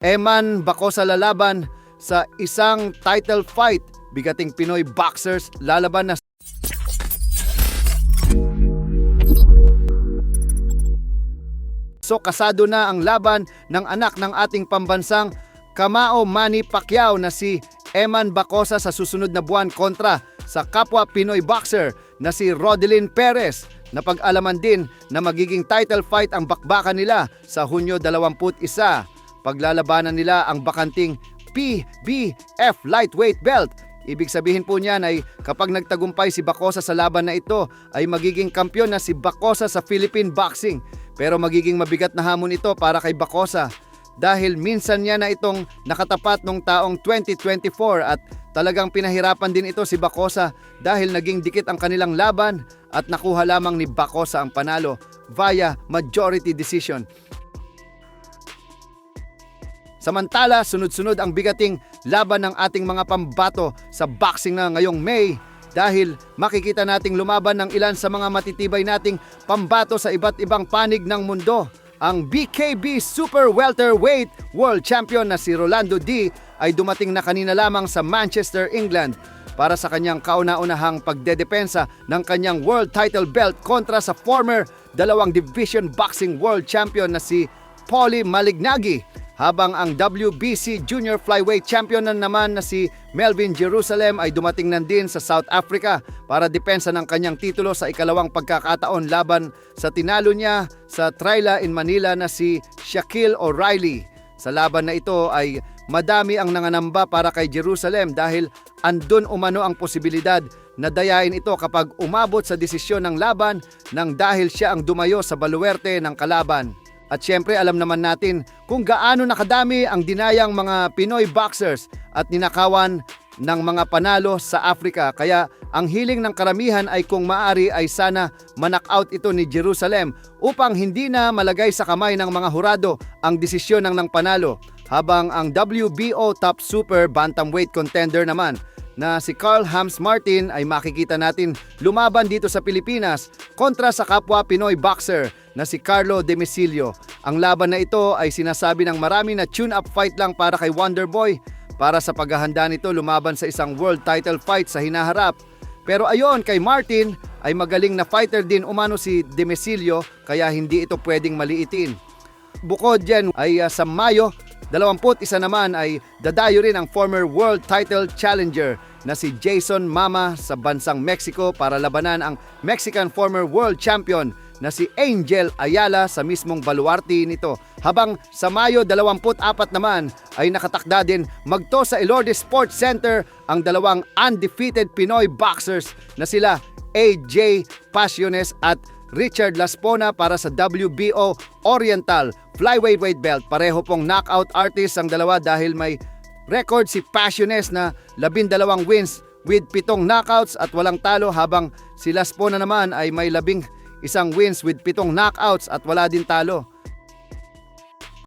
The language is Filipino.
Eman Bacosa lalaban sa isang title fight. Bigating Pinoy boxers lalaban na kasado na ang laban ng anak ng ating pambansang Kamao Manny Pacquiao na si Eman Bacosa sa susunod na buwan kontra sa kapwa Pinoy boxer na si Rodelyn Perez. Napag-alaman din na magiging title fight ang bakbakan nila sa Hunyo 21. Paglalabanan nila ang bakanting PBF lightweight belt. Ibig sabihin po niyan ay kapag nagtagumpay si Bacosa sa laban na ito ay magiging kampiyon na si Bacosa sa Philippine boxing. Pero magiging mabigat na hamon ito para kay Bacosa dahil minsan niya na itong nakatapat nung taong 2024 at talagang pinahirapan din ito si Bacosa dahil naging dikit ang kanilang laban at nakuha lamang ni Bacosa ang panalo via majority decision. Samantala, sunod-sunod ang bigating laban ng ating mga pambato sa boxing na ngayong May dahil makikita nating lumaban ng ilan sa mga matitibay nating pambato sa iba't ibang panig ng mundo. Ang BKB Super Welterweight World Champion na si Rolando D ay dumating na kanina lamang sa Manchester, England para sa kanyang kauna-unahang pagdedepensa ng kanyang world title belt kontra sa former dalawang division boxing world champion na si Paulie Malignaggi. Habang ang WBC Junior Flyweight Champion naman na si Melvin Jerusalem ay dumating na din sa South Africa para depensa ng kanyang titulo sa ikalawang pagkakataon laban sa tinalo niya sa Tryla in Manila na si Shaquille O'Reilly. Sa laban na ito ay madami ang nanganamba para kay Jerusalem dahil andun umano ang posibilidad na dayain ito kapag umabot sa desisyon ng laban nang dahil siya ang dumayo sa baluwerte ng kalaban. At syempre alam naman natin kung gaano nakadami ang dinayang mga Pinoy boxers at ninakawan ng mga panalo sa Africa. Kaya ang hiling ng karamihan ay kung maari ay sana ma-knockout ito ni Jerusalem upang hindi na malagay sa kamay ng mga hurado ang desisyon ng panalo. Habang ang WBO Top Super Bantamweight contender naman na si Carl Hams Martin ay makikita natin lumaban dito sa Pilipinas kontra sa kapwa Pinoy boxer na si Carlo Demecilio. Ang laban na ito ay sinasabi ng marami na tune-up fight lang para kay Wonderboy para sa paghahanda nito lumaban sa isang world title fight sa hinaharap. Pero ayon kay Martin ay magaling na fighter din umano si Demecilio kaya hindi ito pwedeng maliitin. Bukod dyan ay sa Mayo 21 naman ay dadayo rin ang former world title challenger na si Jason Mama sa bansang Mexico para labanan ang Mexican former world champion na si Angel Ayala sa mismong baluarte nito. Habang sa Mayo 24 naman ay nakatakda din magto sa Elorde Sports Center ang dalawang undefeated Pinoy boxers na sila AJ Pasiones at Richard Laspona para sa WBO Oriental Flyweight belt. Pareho pong knockout artist ang dalawa dahil may record si Pasiones na 12 wins with 7 knockouts at walang talo habang si Laspona naman ay may 11 wins with 7 knockouts at wala din talo.